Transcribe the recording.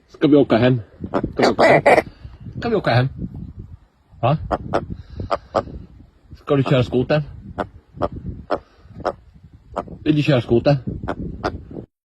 Skal vi åka hem? Skal vi åka hem? Va? Skal du köra skoter? Vill du köra skoter?